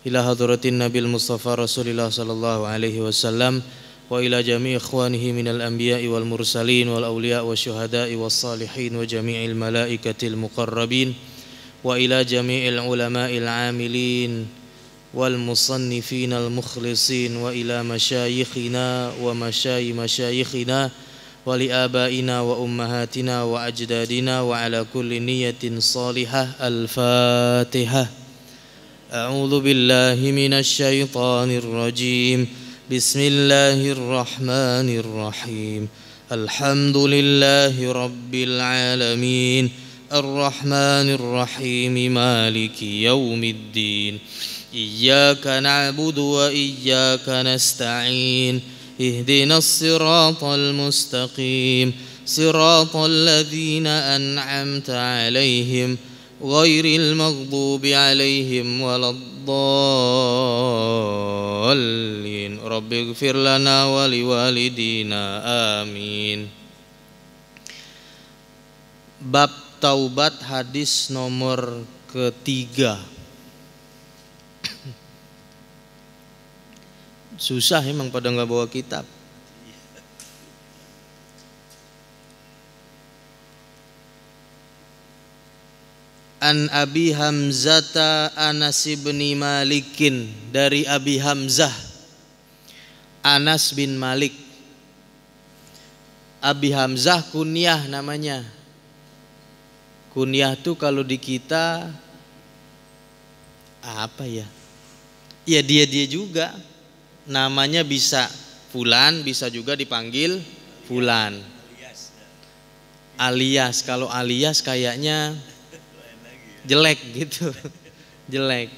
إلى حضرة النبي المصطفى رسول الله صلى الله عليه وسلم وإلى جميع إخوانه من الأنبياء والمرسلين والأولياء والشهداء والصالحين وجميع الملائكة المقربين وإلى جميع العلماء العاملين والمصنفين المخلصين وإلى مشايخنا مشايخنا ولآبائنا وأمهاتنا وأجدادنا وعلى كل نية صالحة. الفاتحة. أعوذ بالله من الشيطان الرجيم. بسم الله الرحمن الرحيم. الحمد لله رب العالمين الرحمن الرحيم مالك يوم الدين إياك نعبد وإياك نستعين اهدنا الصراط المستقيم صراط الذين أنعمت عليهم غير المغضوب عليهم ولا الضالين رب اغفر لنا ولوالدينا آمين. Bab Taubat hadis nomor ketiga. Susah emang pada nggak bawa kitab. An Abi Hamzata Anas bin Malikin, dari Abi Hamzah Anas bin Malik. Abi Hamzah kunyah namanya. Kunyah tuh kalau di kita apa ya? Ya dia juga. Namanya bisa Fulan, bisa juga dipanggil Fulan. Alias, kalau alias kayaknya jelek gitu. Jelek.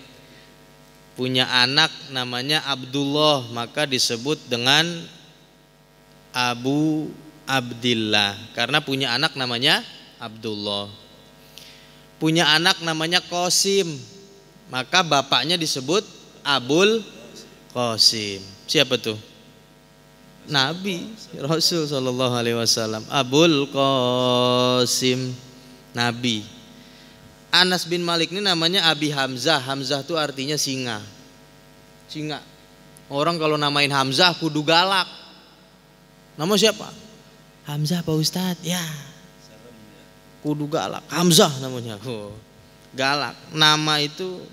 Punya anak namanya Abdullah, maka disebut dengan Abu Abdillah karena punya anak namanya Abdullah. Punya anak namanya Qasim, maka bapaknya disebut Abul Qasim. Siapa tuh? Nabi Rasul sallallahu alaihi wasallam. Abul Qasim, Nabi. Anas bin Malik ini namanya Abi Hamzah. Hamzah itu artinya singa. Singa. Orang kalau namain Hamzah kudu galak. Nama siapa? Hamzah Pak Ustadz. Ya. Kudu galak. Hamzah namanya. Galak. Nama itu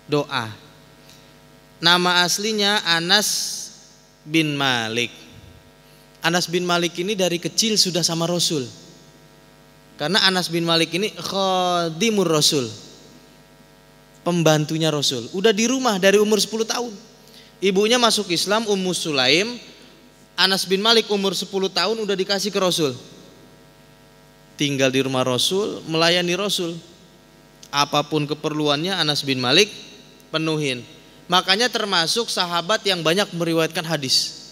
doa. Nama aslinya Anas bin Malik. Anas bin Malik ini dari kecil sudah sama Rasul. Karena Anas bin Malik ini khadimur Rasul, pembantunya Rasul. Udah di rumah dari umur 10 tahun. Ibunya masuk Islam, Ummu Sulaim. Anas bin Malik umur 10 tahun udah dikasih ke Rasul. Tinggal di rumah Rasul, melayani Rasul. Apapun keperluannya Anas bin Malik penuhin. Makanya termasuk sahabat yang banyak meriwayatkan hadis.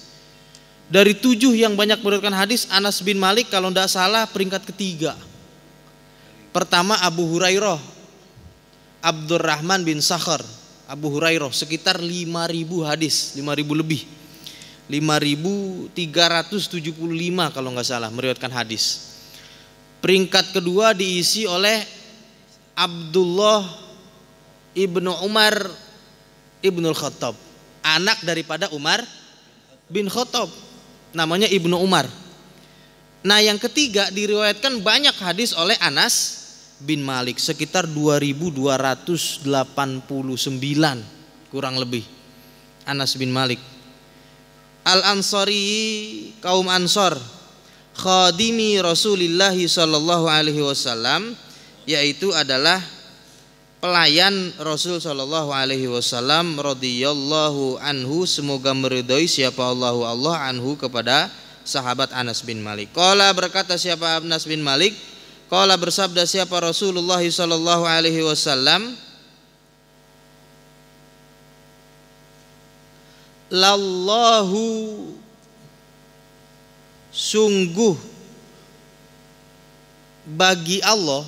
Dari 7 yang banyak meriwayatkan hadis, Anas bin Malik kalau tidak salah peringkat ketiga. Pertama Abu Hurairah, Abdurrahman bin Sakhar. Abu Hurairah sekitar 5.000 hadis, 5.000 lebih, 5.375 kalau nggak salah meriwayatkan hadis. Peringkat kedua diisi oleh Abdullah ibnu Umar ibnul Khattab, anak daripada Umar bin Khattab, namanya Ibnu Umar. Nah yang ketiga diriwayatkan banyak hadis oleh Anas bin Malik, sekitar 2.289 kurang lebih. Anas bin Malik Al-Ansari, kaum Ansor, khadimi Rasulillah sallallahu alaihi wasallam, yaitu adalah pelayan Rasul sallallahu alaihi wasallam radhiyallahu anhu, semoga meridhai siapa Allah anhu, kepada sahabat Anas bin Malik. Qala, berkata siapa Anas bin Malik, qala bersabda siapa Rasulullah sallallahu alaihi wasallam, lallahu, sungguh bagi Allah.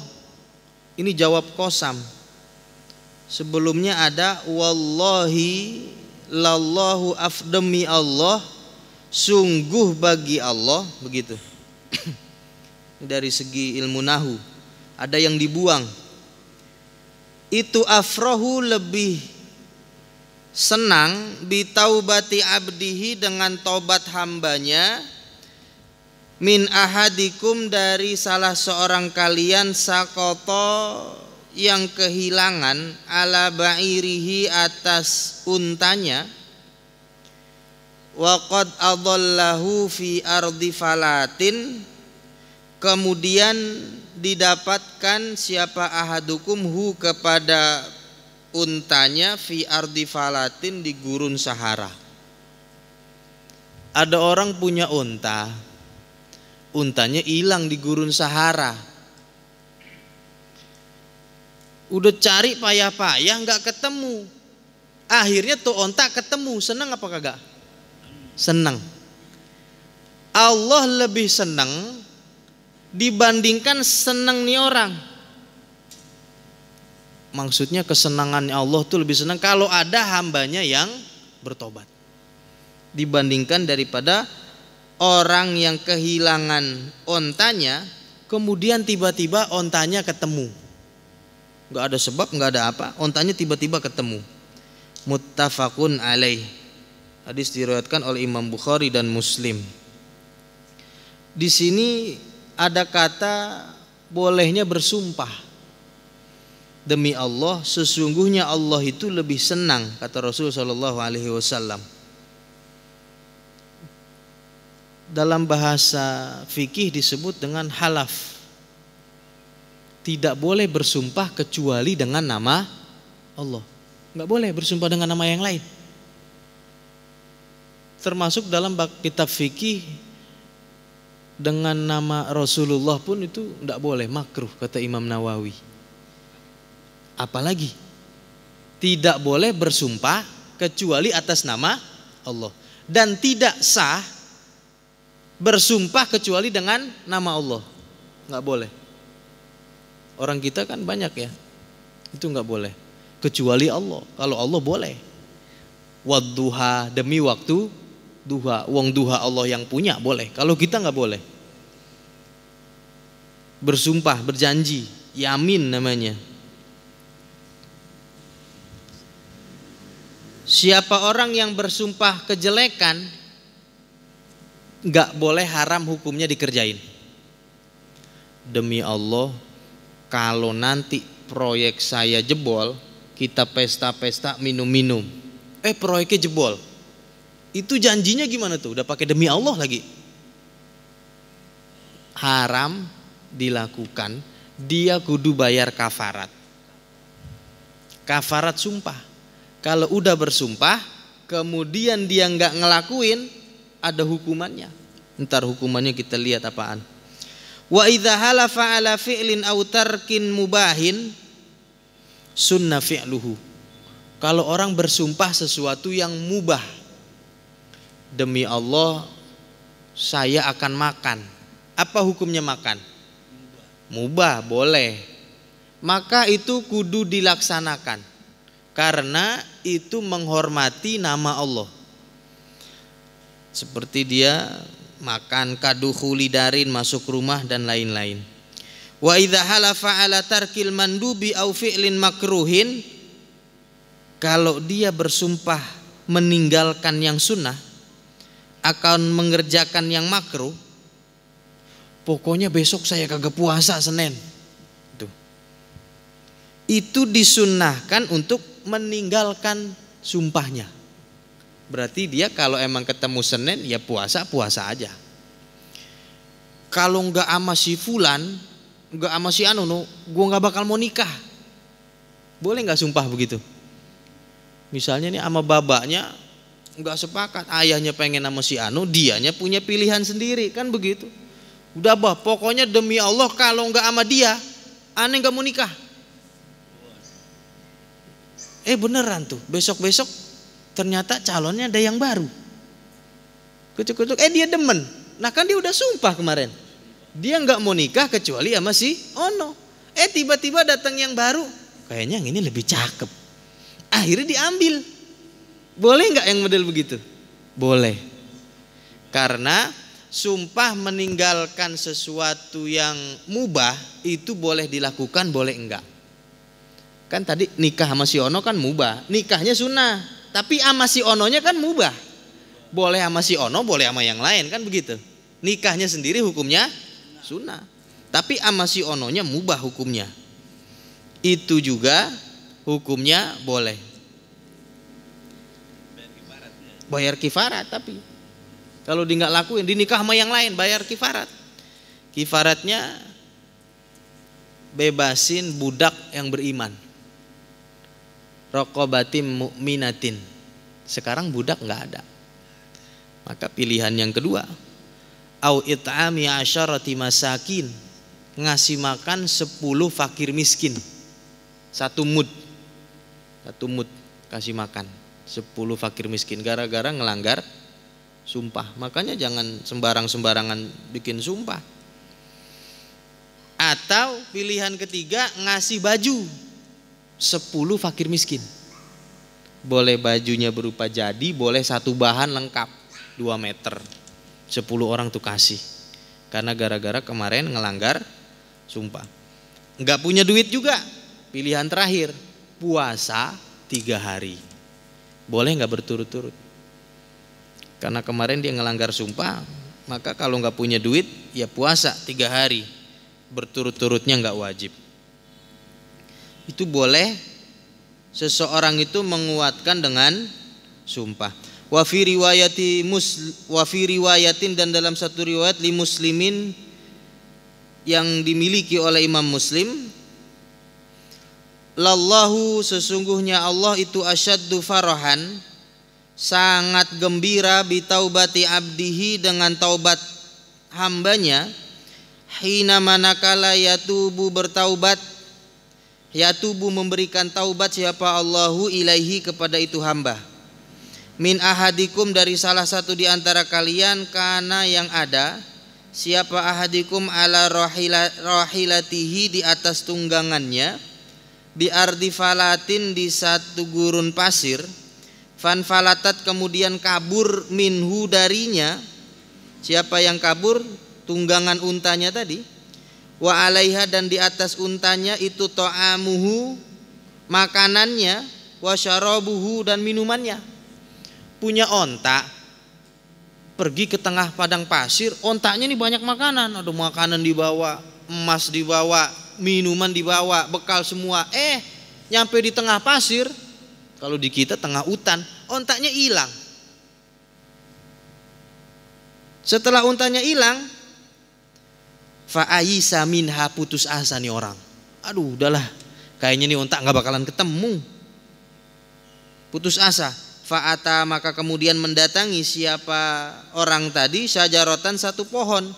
Ini jawab qasam. Sebelumnya ada wallahi, lallahu afdami Allah, sungguh bagi Allah, begitu. Dari segi ilmu nahu ada yang dibuang. Itu afrahu, lebih senang bitaubati abdihi dengan tobat hambanya, min ahadikum dari salah seorang kalian, sakoto yang kehilangan, ala ba'irihi atas untanya, wa qad adallahu fi ardi falatin, kemudian didapatkan siapa ahadukum hu kepada untanya, fi ardi falatin di gurun Sahara. Ada orang punya unta, untanya hilang di gurun Sahara. Udah cari payah-payah nggak ketemu. Akhirnya tuh unta ketemu, senang apa kagak? Senang. Allah lebih senang dibandingkan senang nih orang. Maksudnya kesenangan Allah tuh lebih senang kalau ada hambanya yang bertobat, dibandingkan daripada orang yang kehilangan ontanya kemudian tiba-tiba ontanya ketemu. Gak ada sebab, gak ada apa, ontanya tiba-tiba ketemu. Muttafaqun alaih. Hadis diriwayatkan oleh Imam Bukhari dan Muslim. Di sini ada kata bolehnya bersumpah. Demi Allah, sesungguhnya Allah itu lebih senang, kata Rasul sallallahu alaihi wasallam. Dalam bahasa fikih disebut dengan halaf. Tidak boleh bersumpah kecuali dengan nama Allah. Enggak boleh bersumpah dengan nama yang lain. Termasuk dalam kitab fikih dengan nama Rasulullah pun itu enggak boleh, makruh kata Imam Nawawi. Apalagi tidak boleh bersumpah kecuali atas nama Allah, dan tidak sah bersumpah kecuali dengan nama Allah. Nggak boleh. Orang kita kan banyak ya, itu nggak boleh. Kecuali Allah. Kalau Allah boleh. Wadduha, demi waktu duha, wong duha Allah yang punya boleh. Kalau kita nggak boleh. Bersumpah, berjanji, yamin namanya. Siapa orang yang bersumpah kejelekan, gak boleh, haram hukumnya dikerjain. Demi Allah, kalau nanti proyek saya jebol, kita pesta-pesta minum-minum, proyeknya jebol, itu janjinya gimana tuh? Udah pakai demi Allah lagi. Haram dilakukan, dia kudu bayar kafarat. Kafarat sumpah. Kalau udah bersumpah, kemudian dia nggak ngelakuin, ada hukumannya. Ntar hukumannya kita lihat apaan. Wa idza halafa ala fi'lin aw tarkin mubahin sunnah fi'luhu. Kalau orang bersumpah sesuatu yang mubah, demi Allah saya akan makan. Apa hukumnya makan? Mubah, boleh. Maka itu kudu dilaksanakan. Karena itu menghormati nama Allah. Seperti dia makan kadukhuli darin, masuk rumah dan lain-lain. Wa idza halafa ala tarkil mandubi au fi'lin makruhin, kalau dia bersumpah meninggalkan yang sunnah, akan mengerjakan yang makruh, pokoknya besok saya kagak puasa Senin. Itu disunnahkan untuk meninggalkan sumpahnya. Berarti dia kalau emang ketemu Senin ya puasa aja. Kalau nggak sama si fulan, nggak sama si anu, gue nggak bakal mau nikah. Boleh nggak sumpah begitu? Misalnya nih sama babaknya nggak sepakat, ayahnya pengen sama si anu, dianya punya pilihan sendiri, kan begitu. Udah bah, pokoknya demi Allah kalau nggak sama dia, aneh nggak mau nikah. Beneran tuh, besok-besok ternyata calonnya ada yang baru. Kucuk-kucuk, dia demen. Nah kan dia udah sumpah kemarin, dia nggak mau nikah kecuali sama si ono. Tiba-tiba datang yang baru, kayaknya yang ini lebih cakep. Akhirnya diambil. Boleh nggak yang model begitu? Boleh. Karena sumpah meninggalkan sesuatu yang mubah itu boleh dilakukan, boleh enggak. Kan tadi nikah sama si ono kan mubah, nikahnya sunnah, Tapi sama si ononya kan mubah. Boleh sama si ono, boleh sama yang lain kan begitu. Nikahnya sendiri hukumnya sunnah. Tapi sama si ononya mubah hukumnya. Itu juga hukumnya boleh. Bayar kifarat tapi kalau dia nggak lakuin, dinikah sama yang lain bayar kifarat. Kifaratnya bebasin budak yang beriman. Raqabatim mu'minatin. Sekarang budak nggak ada. Maka pilihan yang kedua, au it'ami asyarati masakin, ngasih makan 10 fakir miskin. Satu mud kasih makan 10 fakir miskin gara-gara ngelanggar sumpah. Makanya jangan sembarangan bikin sumpah. Atau pilihan ketiga, ngasih baju 10 fakir miskin. Boleh bajunya berupa jadi, boleh satu bahan lengkap 2 meter. 10 orang tuh kasih. Karena gara-gara kemarin ngelanggar sumpah. Enggak punya duit juga. Pilihan terakhir, puasa 3 hari. Boleh enggak berturut-turut? Karena kemarin dia ngelanggar sumpah, maka kalau enggak punya duit ya puasa 3 hari. Berturut-turutnya enggak wajib. Itu boleh seseorang itu menguatkan dengan sumpah. Wa fi riwayatin dan dalam satu riwayat li muslimin yang dimiliki oleh Imam Muslim, lallahu sesungguhnya Allah itu asyaddu farahan, sangat gembira bi taubati abdihi dengan taubat hambanya, hina manakala yatubu bertaubat, yatubu memberikan taubat siapa Allahu ilaihi kepada itu hamba. Min ahadikum dari salah satu di antara kalian, kana yang ada siapa ahadikum ala rahilatihi di atas tunggangannya, bi ardi falatin di satu gurun pasir, fan falatat kemudian kabur minhu darinya, siapa yang kabur? Tunggangan untanya tadi. Wa alaiha dan di atas untanya itu ta'amuhu makanannya, wa syarabuhu dan minumannya. Punya onta, pergi ke tengah padang pasir, ontanya ini banyak makanan, ada makanan dibawa, emas dibawa, minuman dibawa, bekal semua. Nyampe di tengah pasir, kalau di kita tengah hutan, ontanya hilang. Setelah ontanya hilang, fa'ayisa minha, putus asa nih orang. Aduh udahlah, kayaknya nih onta gak bakalan ketemu. Putus asa. Fa'ata maka kemudian mendatangi siapa orang tadi syajaratan satu pohon.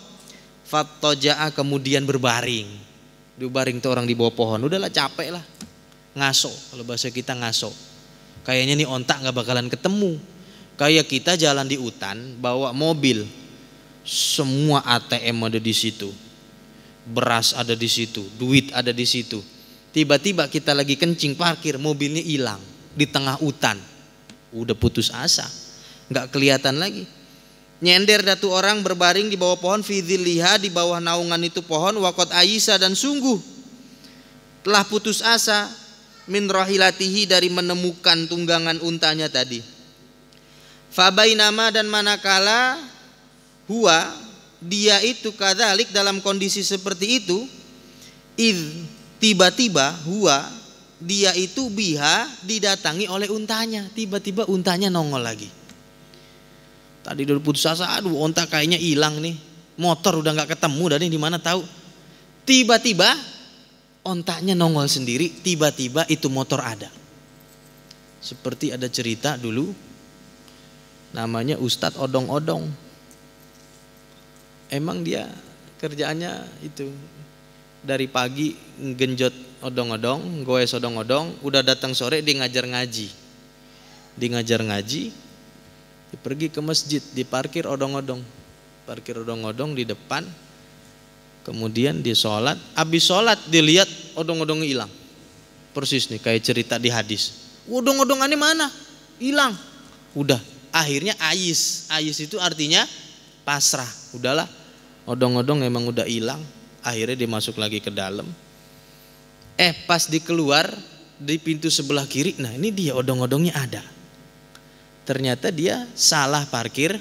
Fattaja'a kemudian berbaring. Dibaring tuh orang di bawah pohon. Udahlah capek lah. Ngaso, kalau bahasa kita ngaso. Kayaknya nih ontak gak bakalan ketemu. Kayak kita jalan di hutan bawa mobil. Semua ATM ada di situ. Beras ada di situ, duit ada di situ. Tiba-tiba kita lagi kencing parkir, mobilnya hilang di tengah hutan. Udah putus asa, nggak kelihatan lagi. Nyender datu orang berbaring di bawah pohon, fi dzilliha di bawah naungan itu pohon, waqad ayisa dan sungguh telah putus asa, min rahilatihi dari menemukan tunggangan untanya tadi. Fabainama dan manakala huwa dia itu kadzalik dalam kondisi seperti itu, tiba-tiba huwa dia itu biha didatangi oleh untanya. Tiba-tiba untanya nongol lagi. Tadi udah putus asa, aduh onta kayaknya hilang nih, motor udah nggak ketemu, dan di mana tahu. Tiba-tiba ontanya nongol sendiri, tiba-tiba itu motor ada. Seperti ada cerita dulu, namanya Ustadz Odong-Odong. Emang dia kerjaannya itu dari pagi genjot odong-odong, goes odong-odong, udah datang sore dia ngajar ngaji. Dia ngajar ngaji, dia pergi ke masjid, diparkir odong-odong. Parkir odong-odong di depan. Kemudian dia sholat, habis sholat dilihat odong-odong hilang. Persis nih kayak cerita di hadis. Odong-odongannya mana? Hilang. Udah, akhirnya ayis. Ayis itu artinya pasrah. Udahlah, odong-odong emang udah hilang. Akhirnya dia masuk lagi ke dalam. Pas di keluar di pintu sebelah kiri, nah ini dia odong-odongnya ada. Ternyata dia salah parkir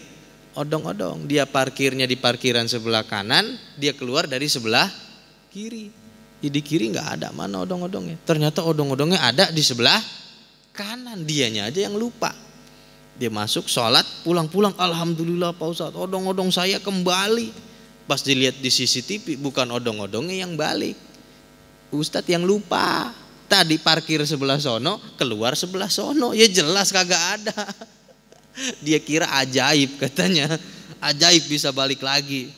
odong-odong. Dia parkirnya di parkiran sebelah kanan, dia keluar dari sebelah kiri. Di kiri nggak ada, mana odong-odongnya. Ternyata odong-odongnya ada di sebelah kanan, dianya aja yang lupa. Dia masuk sholat, pulang-pulang, alhamdulillah Pak Ustadz, odong-odong saya kembali. Pas dilihat di CCTV, bukan odong-odongnya yang balik, Ustadz yang lupa. Tadi parkir sebelah sono, keluar sebelah sono, ya jelas kagak ada. Dia kira ajaib katanya, ajaib bisa balik lagi.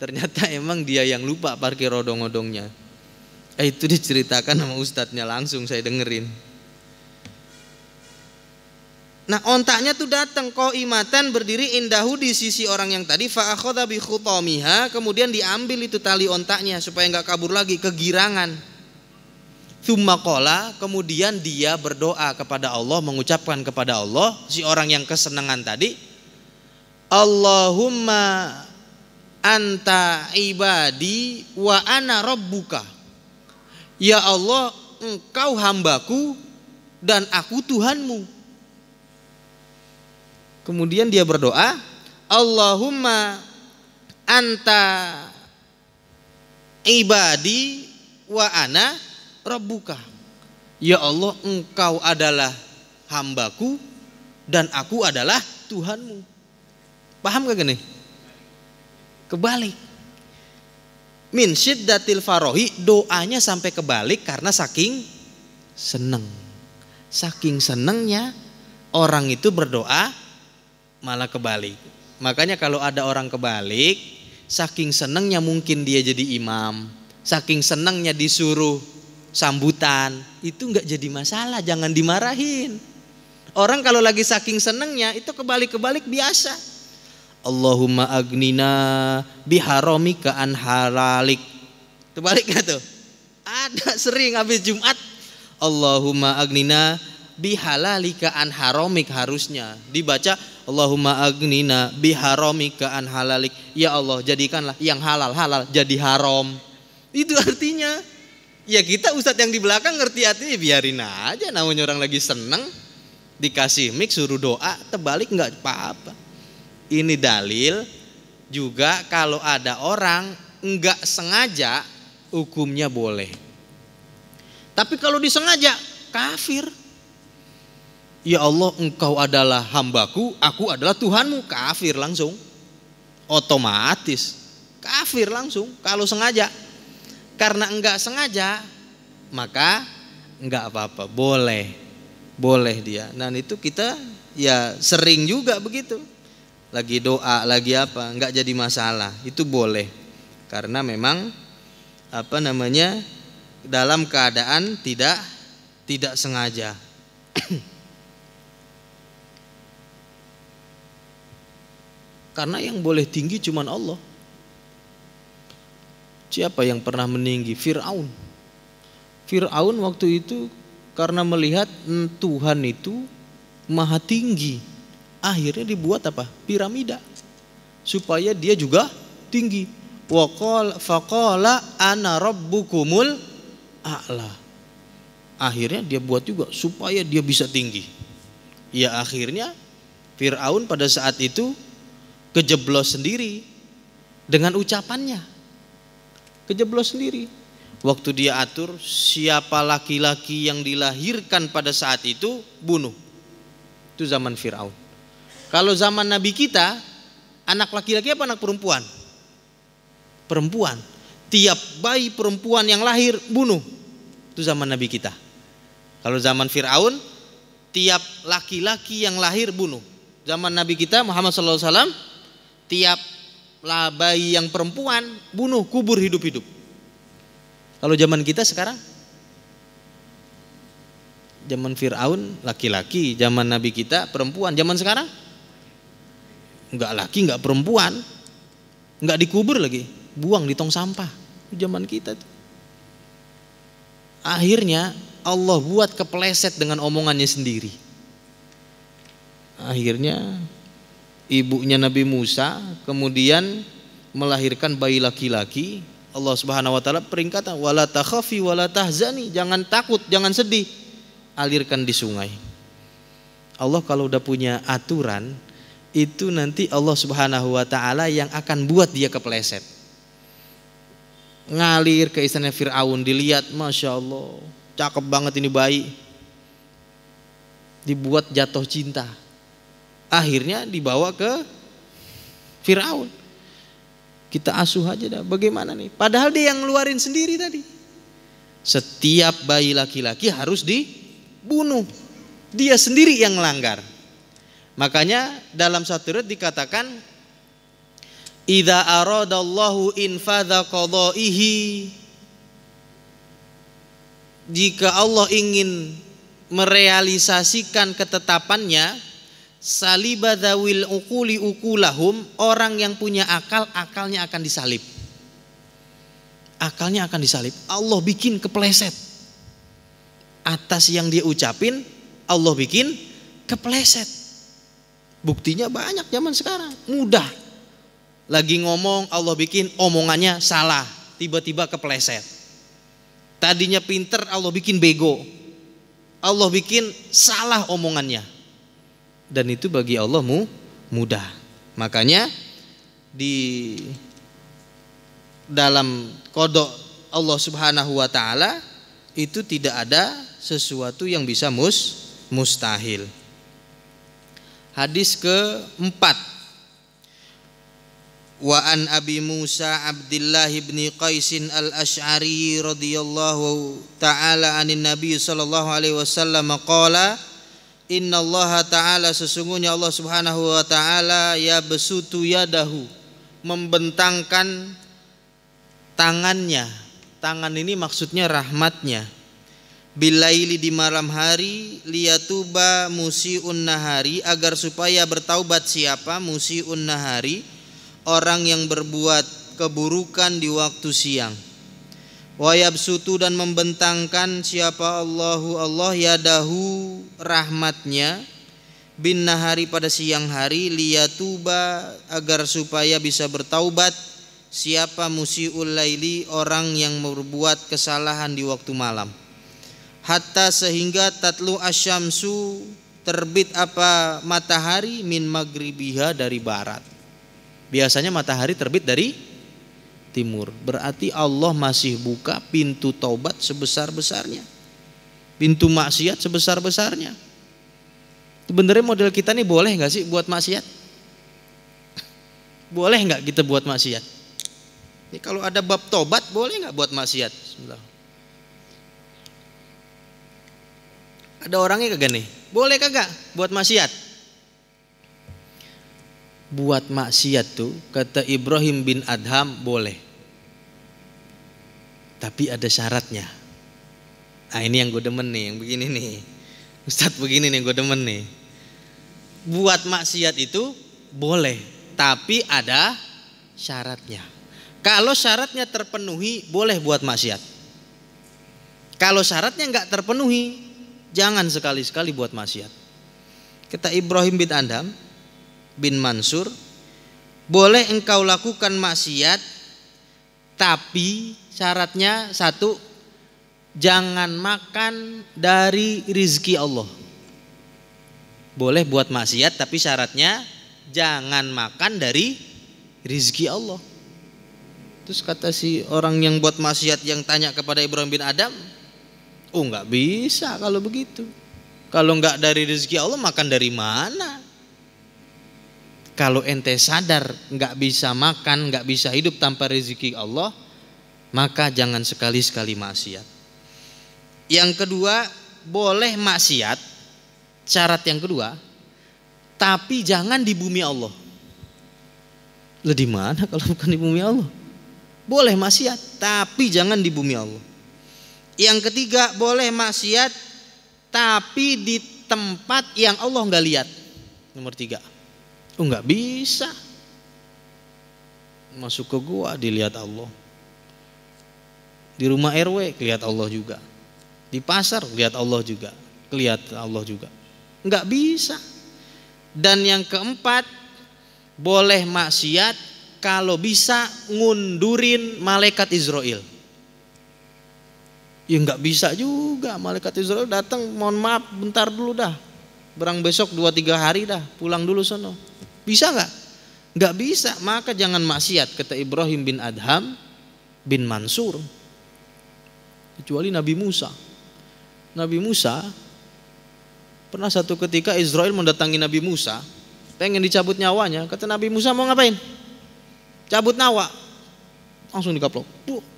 Ternyata emang dia yang lupa parkir odong-odongnya. Itu diceritakan sama ustadznya, langsung saya dengerin. Nah, ontaknya tuh datang qaimatan, berdiri indahu di sisi orang yang tadi, fa akhadha bi khutamiha, kemudian diambil itu tali ontaknya supaya enggak kabur lagi, kegirangan. Tsumma qala, kemudian dia berdoa kepada Allah, mengucapkan kepada Allah, si orang yang kesenangan tadi, Allahumma anta ibadi wa ana rabbuka. Ya Allah, engkau hambaku dan aku Tuhanmu. Kemudian dia berdoa, Allahumma anta ibadi wa ana rabbuka. Ya Allah, engkau adalah hambaku dan aku adalah Tuhanmu. Paham gak gini? Kebalik. Min syiddatil farohi, doanya sampai kebalik karena saking seneng. Saking senengnya orang itu berdoa malah kebalik. Makanya kalau ada orang kebalik, saking senengnya mungkin dia jadi imam, saking senengnya disuruh sambutan, itu nggak jadi masalah, jangan dimarahin. Orang kalau lagi saking senengnya itu kebalik-kebalik biasa. Allahumma agnina biharamika an halalik. Itu balik gak tuh? Ada sering habis Jumat. Allahumma agnina bihalalika an haramik, harusnya dibaca Allahumma agnina biharamika an halalik. Ya Allah, jadikanlah yang halal jadi haram. Itu artinya. Ya kita ustadz yang di belakang ngerti artinya, biarin aja, namanya orang lagi seneng, dikasih mic suruh doa, terbalik nggak apa-apa. Ini dalil juga kalau ada orang nggak sengaja, hukumnya boleh. Tapi kalau disengaja, kafir. Ya Allah, engkau adalah hambaku, aku adalah Tuhanmu, kafir langsung. Otomatis kafir langsung kalau sengaja. Karena enggak sengaja, maka enggak apa-apa, boleh dia. Dan itu kita ya sering juga begitu, lagi doa, lagi apa, enggak jadi masalah, itu boleh. Karena memang dalam keadaan tidak sengaja. Karena yang boleh tinggi cuman Allah. Siapa yang pernah meninggi? Fir'aun. Fir'aun waktu itu karena melihat Tuhan itu maha tinggi, akhirnya dibuat apa? Piramida supaya dia juga tinggi. Faqala ana rabbukumul a'la. Akhirnya dia buat juga supaya dia bisa tinggi. Ya akhirnya Fir'aun pada saat itu kejeblos sendiri dengan ucapannya. Kejeblos sendiri. Waktu dia atur siapa laki-laki yang dilahirkan pada saat itu, bunuh. Itu zaman Fir'aun. Kalau zaman Nabi kita, anak laki-laki apa anak perempuan? Perempuan. Tiap bayi perempuan yang lahir bunuh. Itu zaman Nabi kita. Kalau zaman Fir'aun, tiap laki-laki yang lahir bunuh. Zaman Nabi kita Muhammad SAW, tiap bayi yang perempuan bunuh, kubur hidup-hidup. Kalau zaman kita sekarang, zaman Fir'aun laki-laki, zaman Nabi kita perempuan. Zaman sekarang enggak laki, enggak perempuan, enggak dikubur lagi, buang di tong sampah. Zaman kita tuh. Akhirnya Allah buat kepleset dengan omongannya sendiri. Akhirnya ibunya Nabi Musa kemudian melahirkan bayi laki-laki. Allah Subhanahu wa taala peringatan, wala takhafi wala tahzani, jangan takut, jangan sedih, alirkan di sungai. Allah kalau udah punya aturan, itu nanti Allah Subhanahu wa taala yang akan buat dia kepleset. Ngalir ke istana Fir'aun, dilihat, Masya Allah, cakep banget ini bayi, dibuat jatuh cinta, akhirnya dibawa ke Fir'aun. Kita asuh aja dah, bagaimana nih? Padahal dia yang ngeluarin sendiri tadi. Setiap bayi laki-laki harus dibunuh, dia sendiri yang melanggar. Makanya dalam satu riwayat dikatakan, idza aradallahu infadha qadaihi, jika Allah ingin merealisasikan ketetapannya, saliba dzawil uquli uqulahum, orang yang punya akal, akalnya akan disalib. Akalnya akan disalib. Allah bikin kepleset. Atas yang dia ucapin, Allah bikin kepleset. Buktinya banyak zaman sekarang, mudah. Lagi ngomong, Allah bikin omongannya salah, tiba-tiba kepleset. Tadinya pinter, Allah bikin bego. Allah bikin salah omongannya. Dan itu bagi Allah mudah. Makanya di dalam qada Allah Subhanahu wa taala itu tidak ada sesuatu yang bisa mustahil. Hadis keempat, wa an Abi Musa Abdullah bin Qais al-Asy'ari radhiyallahu taala anin Nabi sallallahu alaihi wasallam qala, Inna Allah ta'ala, sesungguhnya Allah Subhanahu wa ta'ala, ya besutu yadahu, membentangkan tangannya. Tangan ini maksudnya rahmatnya. Bilaili, di malam hari, liyatuba musiun nahari, agar supaya bertaubat siapa? Musiun nahari, orang yang berbuat keburukan di waktu siang. Wa yabsutu, dan membentangkan siapa? Allahu, Allah, yadahu, rahmatnya, bin nahari, pada siang hari, liyatuba, agar supaya bisa bertaubat siapa? Musiul laili, orang yang berbuat kesalahan di waktu malam. Hatta, sehingga tatlu asyamsu, terbit apa? Matahari, min magribiha, dari barat. Biasanya matahari terbit dari timur. Berarti Allah masih buka pintu taubat sebesar-besarnya, pintu maksiat sebesar-besarnya. Sebenarnya model kita nih boleh gak sih buat maksiat? Boleh gak kita buat maksiat? Ini kalau ada bab taubat, boleh gak buat maksiat? Bismillah. Ada orangnya kagak nih? Boleh kagak buat maksiat? Buat maksiat tuh, kata Ibrahim bin Adham, boleh. Tapi ada syaratnya. Nah ini yang gue demen nih, yang begini nih. Ustadz begini nih, gue demen nih. Buat maksiat itu boleh, tapi ada syaratnya. Kalau syaratnya terpenuhi, boleh buat maksiat. Kalau syaratnya nggak terpenuhi, jangan sekali-sekali buat maksiat. Kata Ibrahim bin Adham bin Mansur, boleh engkau lakukan maksiat, tapi syaratnya satu, jangan makan dari rizki Allah. Boleh buat maksiat, tapi syaratnya jangan makan dari rizki Allah. Terus kata si orang yang buat maksiat yang tanya kepada Ibrahim bin Adham, oh nggak bisa kalau begitu. Kalau nggak dari rizki Allah, makan dari mana? Kalau ente sadar nggak bisa makan, nggak bisa hidup tanpa rezeki Allah, maka jangan sekali-sekali maksiat. Yang kedua, boleh maksiat, syarat yang kedua, tapi jangan di bumi Allah. Lah di mana kalau bukan di bumi Allah? Boleh maksiat, tapi jangan di bumi Allah. Yang ketiga, boleh maksiat, tapi di tempat yang Allah nggak lihat. Nomor tiga. Oh nggak bisa, masuk ke gua dilihat Allah, di rumah RW lihat Allah juga, di pasar lihat Allah juga, lihat Allah juga, nggak bisa. Dan yang keempat, boleh maksiat kalau bisa ngundurin malaikat Israel. Ya nggak bisa juga, malaikat Israel datang, mohon maaf bentar dulu dah, berang besok 2-3 hari dah, pulang dulu sono. Bisa nggak? Nggak bisa. Maka jangan maksiat, kata Ibrahim bin Adham bin Mansur. Kecuali Nabi Musa. Nabi Musa pernah satu ketika Israel mendatangi Nabi Musa, pengen dicabut nyawanya. Kata Nabi Musa, mau ngapain? Cabut nyawa. Langsung dikaplok.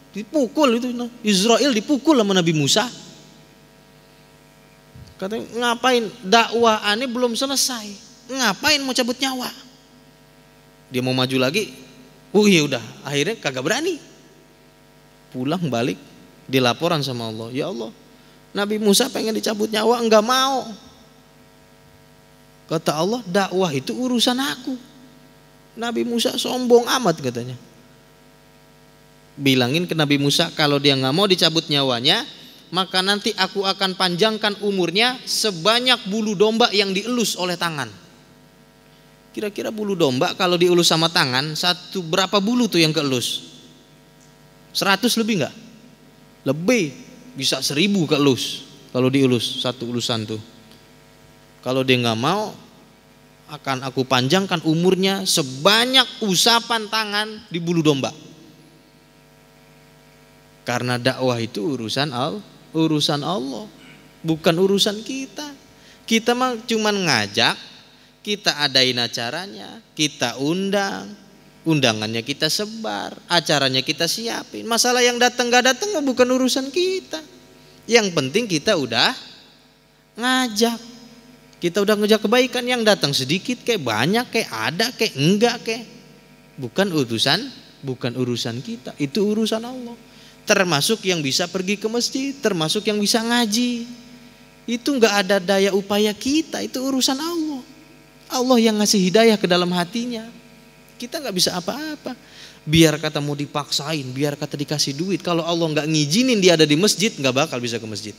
Dipukul itu. Israel dipukul sama Nabi Musa. Katanya, ngapain? Dakwah aneh belum selesai. Ngapain mau cabut nyawa? Dia mau maju lagi. Iya udah, akhirnya kagak berani. Pulang balik, dilaporan sama Allah. Ya Allah, Nabi Musa pengen dicabut nyawa, enggak mau. Kata Allah, dakwah itu urusan aku. Nabi Musa sombong amat katanya. Bilangin ke Nabi Musa, kalau dia nggak mau dicabut nyawanya, maka nanti aku akan panjangkan umurnya sebanyak bulu domba yang dielus oleh tangan. Kira-kira bulu domba kalau dielus sama tangan, berapa bulu tuh yang keelus? 100 lebih nggak? Lebih, bisa 1000 keelus kalau dielus satu ulusan tuh. Kalau dia nggak mau, akan aku panjangkan umurnya sebanyak usapan tangan di bulu domba. Karena dakwah itu urusan Allah, bukan urusan kita. Kita mah cuman ngajak, kita adain acaranya, kita undang, undangannya kita sebar, acaranya kita siapin. Masalah yang datang gak datang bukan urusan kita. Yang penting kita udah ngajak, kita udah ngajak kebaikan. Yang datang sedikit kayak banyak kayak ada kayak enggak kayak, bukan urusan kita, itu urusan Allah. Termasuk yang bisa pergi ke masjid, termasuk yang bisa ngaji. Itu nggak ada daya upaya kita, itu urusan Allah. Allah yang ngasih hidayah ke dalam hatinya. Kita nggak bisa apa-apa. Biar kata mau dipaksain, biar kata dikasih duit. Kalau Allah nggak ngizinin dia ada di masjid, nggak bakal bisa ke masjid.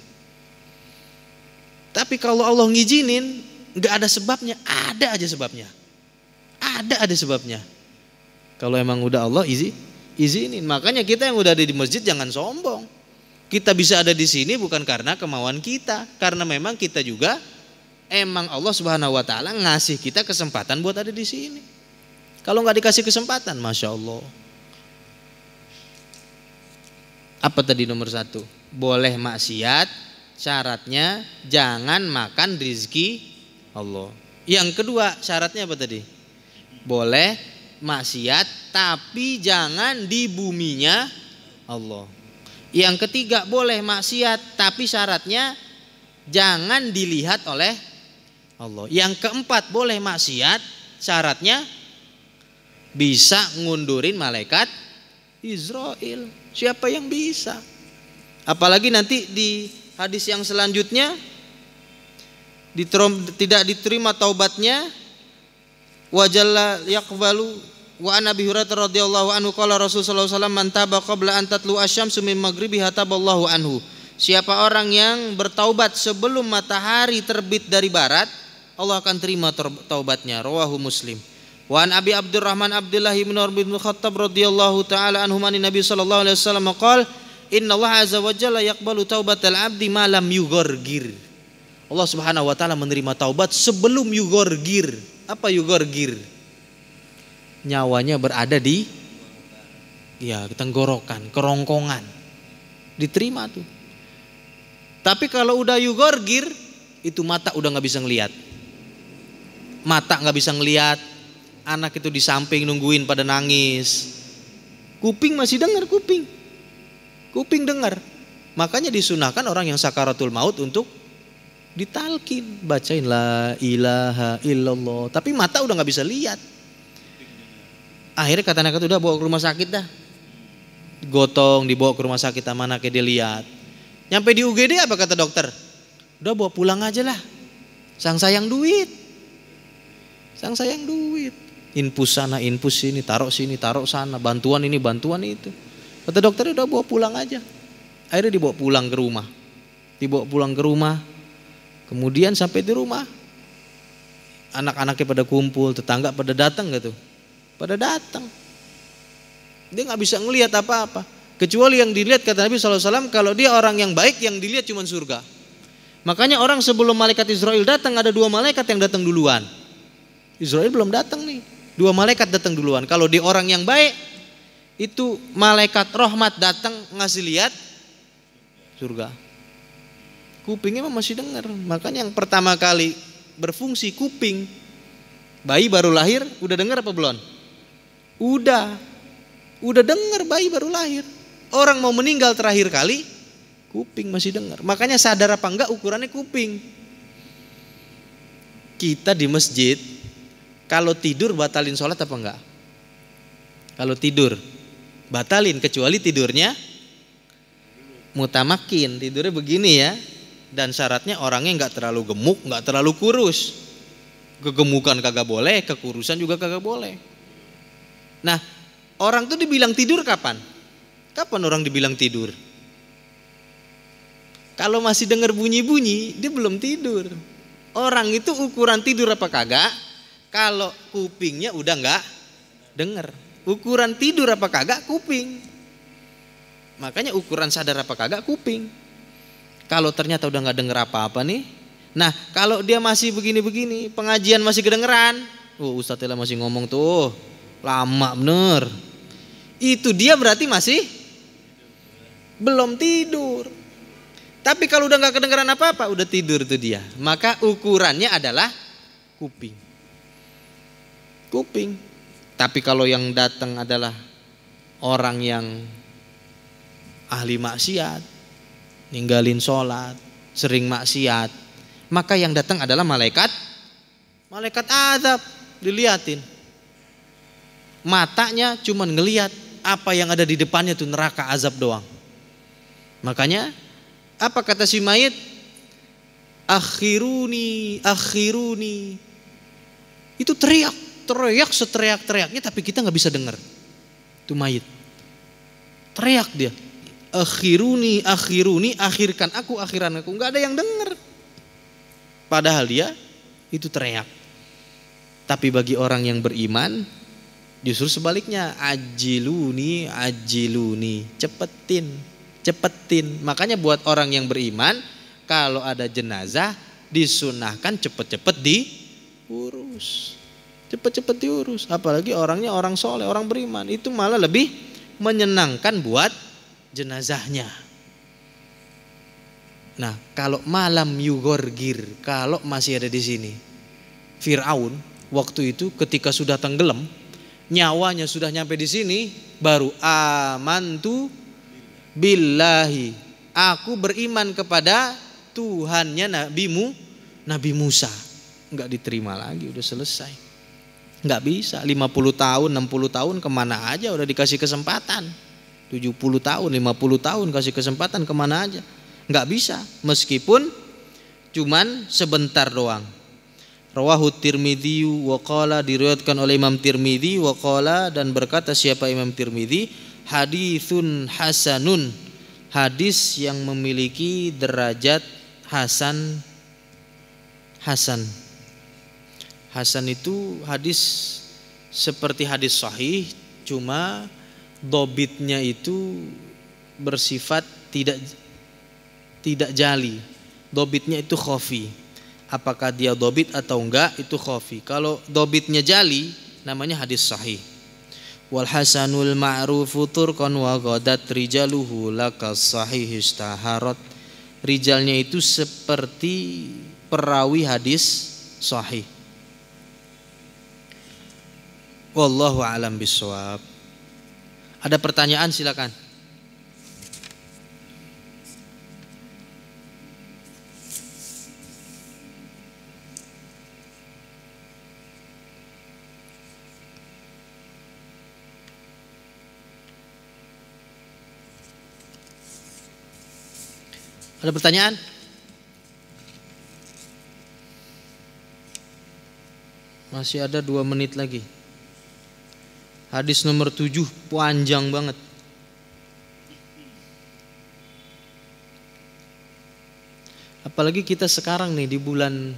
Tapi kalau Allah ngizinin, nggak ada sebabnya, ada aja sebabnya. Ada sebabnya. Kalau emang udah Allah izinin. Makanya kita yang udah ada di masjid jangan sombong. Kita bisa ada di sini bukan karena kemauan kita, karena memang kita juga emang Allah Subhanahu wa taala ngasih kita kesempatan buat ada di sini. Kalau nggak dikasih kesempatan, Masya Allah. Apa tadi nomor 1? Boleh maksiat, syaratnya jangan makan rizki Allah. Yang kedua syaratnya apa tadi? Boleh maksiat tapi jangan di buminya Allah. Yang ketiga boleh maksiat tapi syaratnya jangan dilihat oleh Allah. Yang keempat boleh maksiat, syaratnya bisa ngundurin malaikat Israel. Siapa yang bisa? Apalagi nanti di hadis yang selanjutnya tidak diterima taubatnya, wajalla yaqbalu. Wa an Abi Hurairah radhiyallahu anhu qala Rasulullah sallallahu alaihi wasallam man taba qabla an tatlu asy-syamsu min maghribiha taballahu anhu. Siapa orang yang bertaubat sebelum matahari terbit dari barat, Allah akan terima taubatnya. Rawahu Muslim. Wa an Abi Abdurrahman Abdullah bin Umar bin Khattab radhiyallahu taala anhu an Nabi sallallahu alaihi wasallam qala inna Allah azza wa jalla yaqbalu taubatal abdi ma lam yughargir. Allah Subhanahu wa taala menerima taubat sebelum yughargir. Apa yughargir? Nyawanya berada di tenggorokan, kerongkongan. Diterima tuh. Tapi kalau udah yughargir, itu mata udah nggak bisa ngelihat. Mata nggak bisa ngelihat. Anak itu di samping nungguin pada nangis. Kuping masih dengar, kuping dengar. Makanya disunahkan orang yang sakaratul maut untuk ditalkin, bacain la ilaha illallah. Tapi mata udah nggak bisa lihat. Akhirnya kata anak itu udah bawa ke rumah sakit dah. Gotong dibawa ke rumah sakit, mana kayak dia lihat. Nyampe di UGD apa kata dokter? Udah bawa pulang aja lah. Sang sayang duit. Infus sana, infus sini, taruh sana, bantuan ini, bantuan itu. Kata dokter udah bawa pulang aja. Akhirnya dibawa pulang ke rumah. Kemudian sampai di rumah, anak-anaknya pada kumpul, tetangga pada datang gitu. Pada datang. Dia nggak bisa ngelihat apa-apa. Kecuali yang dilihat kata Nabi SAW, kalau dia orang yang baik yang dilihat cuma surga. Makanya orang sebelum malaikat Israel datang ada 2 malaikat yang datang duluan. Israel belum datang nih, 2 malaikat datang duluan. Kalau di orang yang baik itu malaikat rahmat datang ngasih lihat surga. Kupingnya masih dengar. Makanya yang pertama kali berfungsi kuping. Bayi baru lahir udah dengar apa belum? Udah dengar bayi baru lahir. Orang mau meninggal terakhir kali kuping masih dengar. Makanya sadar apa enggak ukurannya kuping. Kita di masjid kalau tidur batalin sholat apa enggak? Kalau tidur batalin, kecuali tidurnya mutamakin, tidurnya begini ya. Dan syaratnya orangnya enggak terlalu gemuk, enggak terlalu kurus. Kegemukan kagak boleh, kekurusan juga kagak boleh. Nah, orang tuh dibilang tidur kapan? Kapan orang dibilang tidur? Kalau masih dengar bunyi-bunyi, dia belum tidur. Orang itu ukuran tidur apa kagak? Kalau kupingnya udah enggak dengar. Ukuran tidur apa kagak? Kuping. Makanya ukuran sadar apa kagak? Kuping. Kalau ternyata udah enggak dengar apa-apa nih. Nah, kalau dia masih begini-begini, pengajian masih kedengeran. Ustadz Ella masih ngomong tuh. Lama bener. Itu dia berarti masih belum tidur. Tapi kalau udah gak kedengeran apa-apa, udah tidur tuh dia. Maka ukurannya adalah kuping. Kuping. Tapi kalau yang datang adalah orang yang ahli maksiat, ninggalin sholat, sering maksiat, maka yang datang adalah malaikat azab. Diliatin. Matanya cuman ngelihat apa yang ada di depannya tuh neraka azab doang. Makanya apa kata si mayit? Akhiruni. Itu teriak seteriak-teriaknya, tapi kita nggak bisa dengar. Itu mayit. Teriak dia. Akhiruni, akhirkan aku, nggak ada yang dengar. Padahal dia itu teriak. Tapi bagi orang yang beriman justru sebaliknya, ajiluni, cepetin. Makanya buat orang yang beriman, kalau ada jenazah disunahkan cepet-cepet diurus. Apalagi orangnya orang soleh, orang beriman, itu malah lebih menyenangkan buat jenazahnya. Nah, kalau malam yugorgir, kalau masih ada di sini, Fir'aun waktu itu ketika sudah tenggelam, nyawanya sudah nyampe di sini, baru amantu billahi, aku beriman kepada Tuhannya Nabi Musa. Enggak diterima lagi, udah selesai. Enggak bisa, 50 tahun, 60 tahun kemana aja udah dikasih kesempatan. 70 tahun, 50 tahun kasih kesempatan kemana aja. Enggak bisa, meskipun cuman sebentar doang. Rawahu Tirmidzi wa qala, diriwayatkan oleh Imam Tirmidzi, wa qala, dan berkata siapa Imam Tirmidzi, haditsun hasanun, hadis yang memiliki derajat hasan. Hasan itu hadis seperti hadis sahih, cuma dobitnya itu bersifat tidak jali. Dobitnya itu khafi. Apakah dia dobit atau enggak itu khafi. Kalau dobitnya jali namanya hadis sahih. Wal hasanul ma'rufu turqan wa ghadat rijaluhu lakas sahih istaharat. Rijalnya itu seperti perawi hadis sahih. Wallahu a'lam bishawab. Ada pertanyaan silakan. Ada pertanyaan? Masih ada 2 menit lagi. Hadis nomor 7 panjang banget. Apalagi kita sekarang nih di bulan,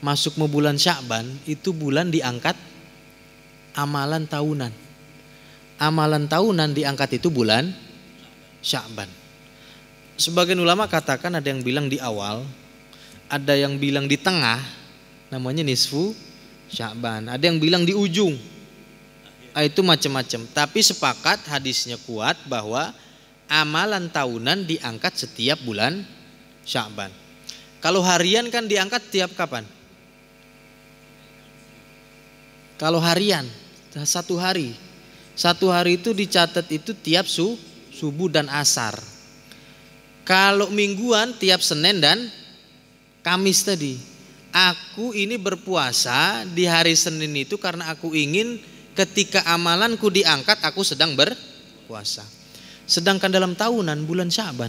masuk mau bulan Sya'ban, itu bulan diangkat amalan tahunan. Amalan tahunan diangkat itu bulan Sya'ban. Sebagian ulama katakan, ada yang bilang di awal, Ada yang bilang di tengah, namanya nisfu Sya'ban. Ada yang bilang di ujung. Itu macam-macam. Tapi sepakat hadisnya kuat bahwa amalan tahunan diangkat setiap bulan Sya'ban. Kalau harian kan diangkat tiap kapan? Kalau harian 1 hari. 1 hari itu dicatat itu tiap subuh dan asar. Kalau mingguan tiap Senin dan Kamis tadi. Aku ini berpuasa di hari Senin itu karena aku ingin ketika amalanku diangkat aku sedang berpuasa. Sedangkan dalam tahunan bulan Sya'ban.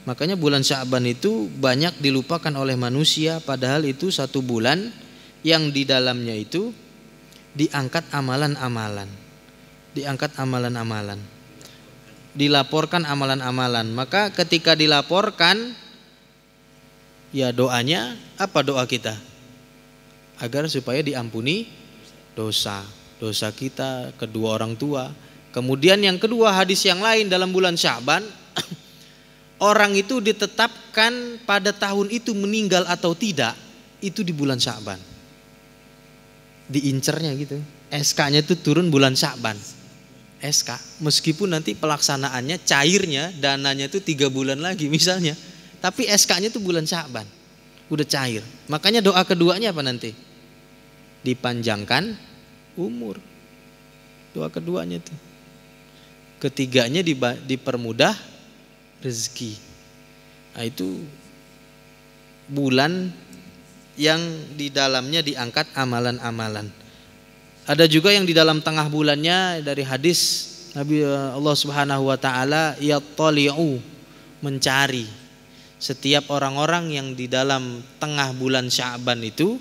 Makanya bulan Sya'ban itu banyak dilupakan oleh manusia, padahal itu 1 bulan yang di dalamnya itu diangkat amalan-amalan. Diangkat amalan-amalan. Dilaporkan amalan-amalan. Maka ketika dilaporkan, ya doanya, apa doa kita? Agar supaya diampuni dosa kita, kedua orang tua. Kemudian yang kedua, hadis yang lain dalam bulan Sya'ban, orang itu ditetapkan pada tahun itu meninggal atau tidak, itu di bulan Sya'ban. Diincernya gitu. SK-nya itu turun bulan Sya'ban. SK, meskipun nanti pelaksanaannya cairnya, dananya itu 3 bulan lagi misalnya. Tapi SK-nya itu bulan Sya'ban. Udah cair. Makanya doa keduanya apa nanti? Dipanjangkan umur. Doa keduanya tuh. Ketiganya dipermudah rezeki. Nah, itu bulan yang di dalamnya diangkat amalan-amalan. Ada juga yang di dalam tengah bulannya, dari hadis Nabi Allah Subhanahu wa taala, yattali'u, mencari. Setiap orang-orang yang di dalam tengah bulan Sya'ban itu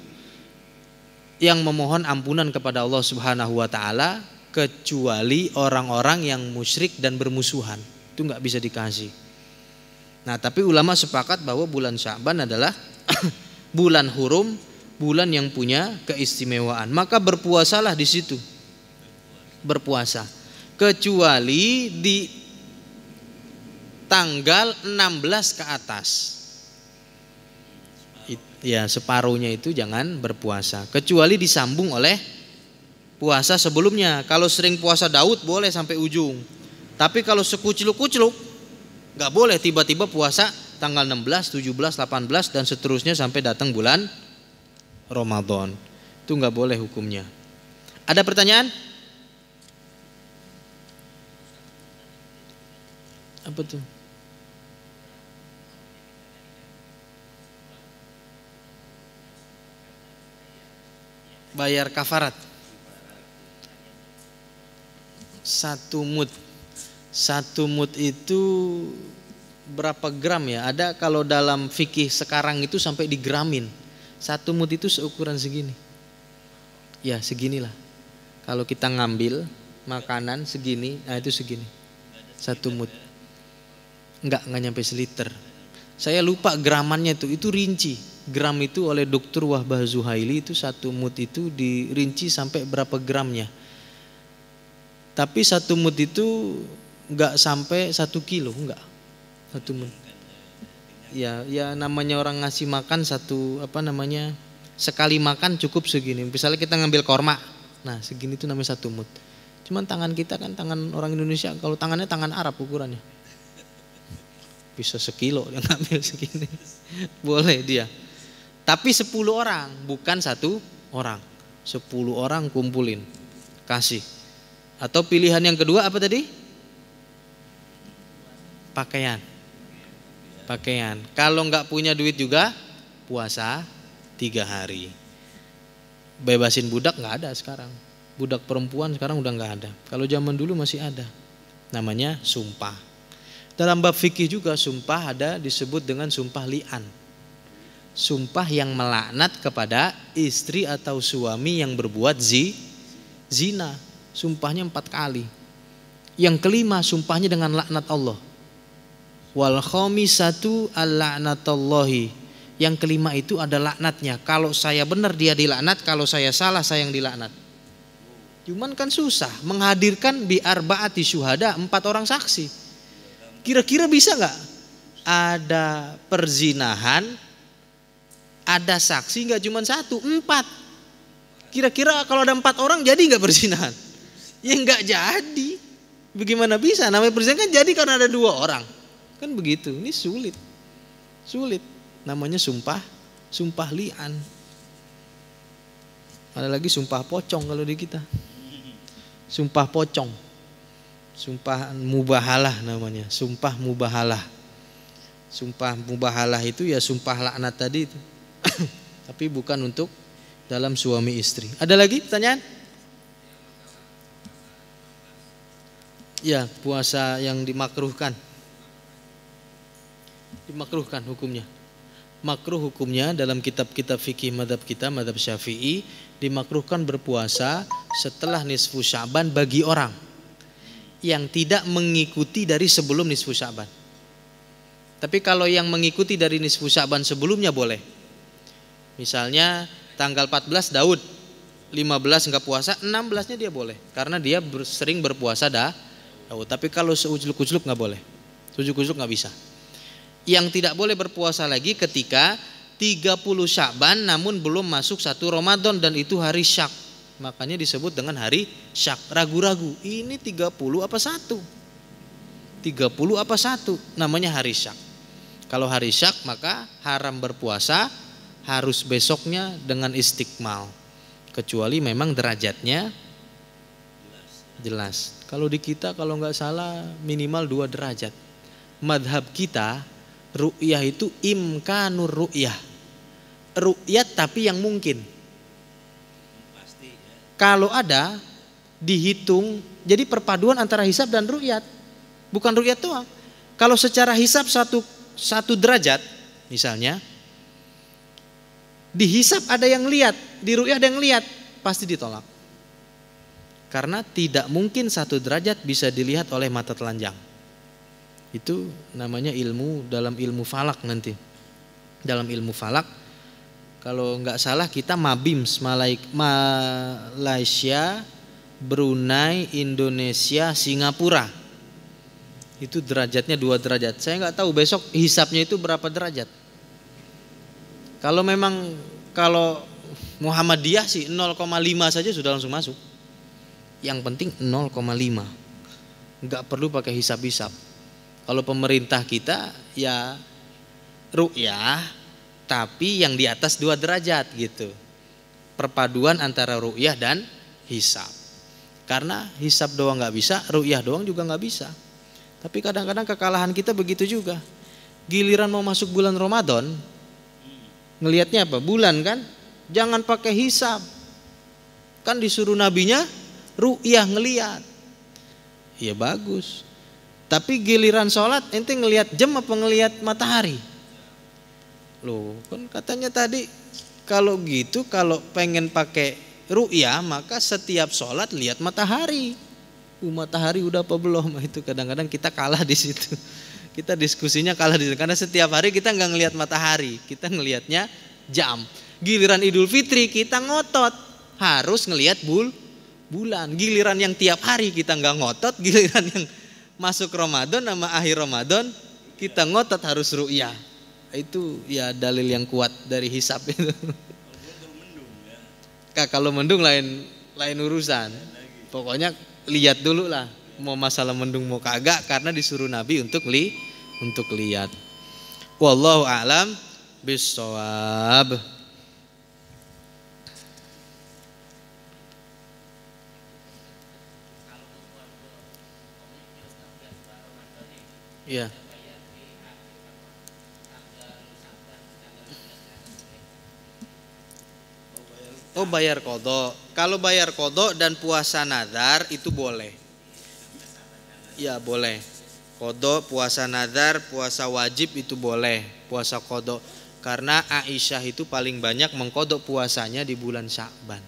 yang memohon ampunan kepada Allah Subhanahu wa taala, kecuali orang-orang yang musyrik dan bermusuhan. Itu enggak bisa dikasih. Nah, tapi ulama sepakat bahwa bulan Sya'ban adalah bulan hurum, bulan yang punya keistimewaan. Maka berpuasalah di situ. Berpuasa. Kecuali di tanggal 16 ke atas. Ya, separuhnya itu jangan berpuasa. Kecuali disambung oleh puasa sebelumnya. Kalau sering puasa Daud boleh sampai ujung. Tapi kalau sekucluk-kucluk gak boleh tiba-tiba puasa tanggal 16, 17, 18 dan seterusnya sampai datang bulan Ramadan. Itu gak boleh hukumnya. Ada pertanyaan? Apa tuh? Bayar kafarat. 1 mud. 1 mud itu berapa gram ya? Ada kalau dalam fikih sekarang itu sampai digramin. 1 mud itu seukuran segini. Ya, seginilah. Kalau kita ngambil makanan segini, nah itu segini. 1 mud. Enggak nyampe seliter. Saya lupa gramannya itu rinci. Gram itu oleh Dr. Wahbah Zuhaili itu 1 mud itu dirinci sampai berapa gramnya. Tapi 1 mud itu enggak sampai 1 kilo, enggak. 1 mud. Ya namanya orang ngasih makan sekali makan cukup segini. Misalnya kita ngambil korma, nah segini itu namanya 1 mud. Cuman tangan kita kan tangan orang Indonesia, kalau tangannya tangan Arab ukurannya. Bisa sekilo dia ngambil segini. Boleh dia. Tapi 10 orang, bukan 1 orang. 10 orang kumpulin, kasih. Atau pilihan yang kedua apa tadi? Pakaian. Kalau nggak punya duit juga puasa 3 hari. Bebasin budak nggak ada sekarang. Budak perempuan sekarang udah nggak ada. Kalau zaman dulu masih ada. Namanya sumpah. Dalam bab fikih juga sumpah ada disebut dengan sumpah li'an. Sumpah yang melaknat kepada istri atau suami yang berbuat zina. Sumpahnya 4 kali. Yang kelima sumpahnya dengan laknat Allah. Wal khamisatu al-la'natullahi. Yang kelima itu ada laknatnya. Kalau saya benar dia dilaknat, kalau saya salah saya yang dilaknat. Cuman kan susah menghadirkan bi arba'ati syuhada, 4 orang saksi. Kira-kira bisa nggak ada perzinahan Ada saksi nggak cuma 1, 4. Kira-kira kalau ada 4 orang jadi nggak perzinahan? Ya nggak jadi. Bagaimana bisa? Namanya perzinahan kan jadi karena ada 2 orang. Kan begitu. Ini sulit. Namanya sumpah li'an. Ada lagi sumpah pocong kalau di kita. Sumpah pocong. Sumpah mubahalah namanya. Sumpah mubahalah. Sumpah mubahalah itu ya sumpah laknat tadi itu. Tapi bukan untuk dalam suami istri. Ada lagi pertanyaan? Ya, puasa yang dimakruhkan. Dimakruhkan hukumnya. Makruh hukumnya dalam kitab-kitab fikih madhab kita, madhab Syafi'i, dimakruhkan berpuasa setelah nisfu Sya'ban bagi orang yang tidak mengikuti dari sebelum nisfu Sya'ban. Tapi kalau yang mengikuti dari nisfu Sya'ban sebelumnya boleh. Misalnya tanggal 14 Daud, 15 enggak puasa, 16-nya dia boleh karena dia sering berpuasa Daud. Tapi kalau seujuk-ujuk enggak boleh. Seujuk-ujuk enggak bisa. Yang tidak boleh berpuasa lagi ketika 30 Sya'ban namun belum masuk 1 Ramadan dan itu hari Syak. Makanya disebut dengan hari Syak. Ragu-ragu, ini 30 apa 1? 30 apa 1? Namanya hari Syak. Kalau hari Syak maka haram berpuasa, harus besoknya dengan istiqmal. Kecuali memang derajatnya jelas. Kalau di kita kalau nggak salah minimal 2 derajat. Madhab kita ru'yah itu imkanur ru'yah. Ru'yat tapi yang mungkin. Kalau ada dihitung, jadi perpaduan antara hisab dan ru'yat. Bukan ru'yat doang. Kalau secara hisab satu derajat misalnya, di hisab ada yang lihat, di ru'yah ada yang lihat, pasti ditolak. Karena tidak mungkin 1 derajat bisa dilihat oleh mata telanjang. Itu namanya ilmu dalam ilmu falak nanti. Dalam ilmu falak, kalau nggak salah kita Mabims, Malaysia, Brunei, Indonesia, Singapura. Itu derajatnya 2 derajat. Saya nggak tahu besok hisapnya itu berapa derajat. Kalau Muhammadiyah sih 0,5 saja sudah langsung masuk. Yang penting 0,5. Nggak perlu pakai hisap-hisap. Kalau pemerintah kita ya ru'yah tapi yang di atas 2 derajat gitu. Perpaduan antara ru'yah dan hisab. Karena hisab doang nggak bisa, ru'yah doang juga nggak bisa. Tapi kadang-kadang kekalahan kita begitu juga. Giliran mau masuk bulan Ramadan, ngelihatnya apa? Bulan kan? Jangan pakai hisab. Kan disuruh nabinya ru'yah ngelihat. Ya bagus. Tapi giliran sholat ente ngelihat jam apa ngelihat matahari? Loh, kan katanya tadi kalau gitu kalau pengen pakai ru'yah maka setiap sholat lihat matahari. Matahari udah apa belum? Itu kadang-kadang kita kalah di situ. Kita diskusinya kalah di situ karena setiap hari kita nggak ngelihat matahari, kita ngelihatnya jam. Giliran Idul Fitri kita ngotot harus ngelihat bulan. Giliran yang tiap hari kita nggak ngotot, giliran yang masuk Ramadan sama akhir Ramadan kita ngotot harus ru'yah. Itu ya dalil yang kuat dari hisab itu. Kalau mendung lain urusan. Pokoknya lihat dulu lah mau masalah mendung mau kagak karena disuruh Nabi untuk lihat. Wallahu a'lam bishawab. Ya. Oh bayar kodok. Kalau bayar kodok dan puasa nadar itu boleh. Ya boleh. Kodok, puasa nadar, puasa wajib itu boleh. Puasa kodok. Karena Aisyah itu paling banyak mengkodok puasanya di bulan Sya'ban.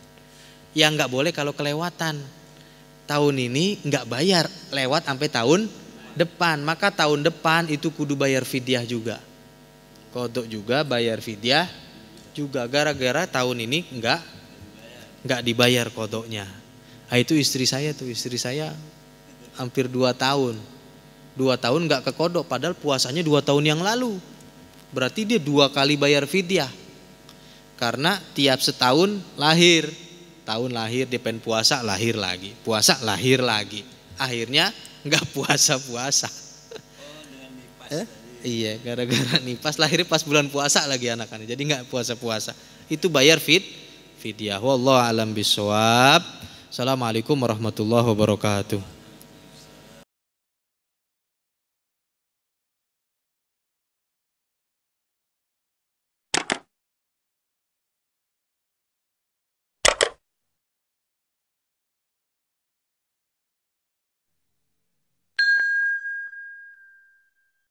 Yang nggak boleh kalau kelewatan. Tahun ini nggak bayar, lewat sampai tahun depan. Maka tahun depan itu kudu bayar fidyah juga. Kodok juga bayar fidyah juga. Gara-gara tahun ini nggak dibayar kodoknya. Nah, itu istri saya hampir 2 tahun. 2 tahun nggak ke kodok padahal puasanya 2 tahun yang lalu. Berarti dia 2 kali bayar fidyah. Karena tiap setahun lahir. Tahun lahir dia pengen puasa, lahir lagi. Puasa, lahir lagi. Akhirnya enggak puasa-puasa. Iya, gara-gara nipas lahirnya pas bulan puasa lagi anak-anak. Jadi enggak puasa-puasa. Itu bayar fidyah. Wallahu alam bisawab. Assalamualaikum warahmatullahi wabarakatuh.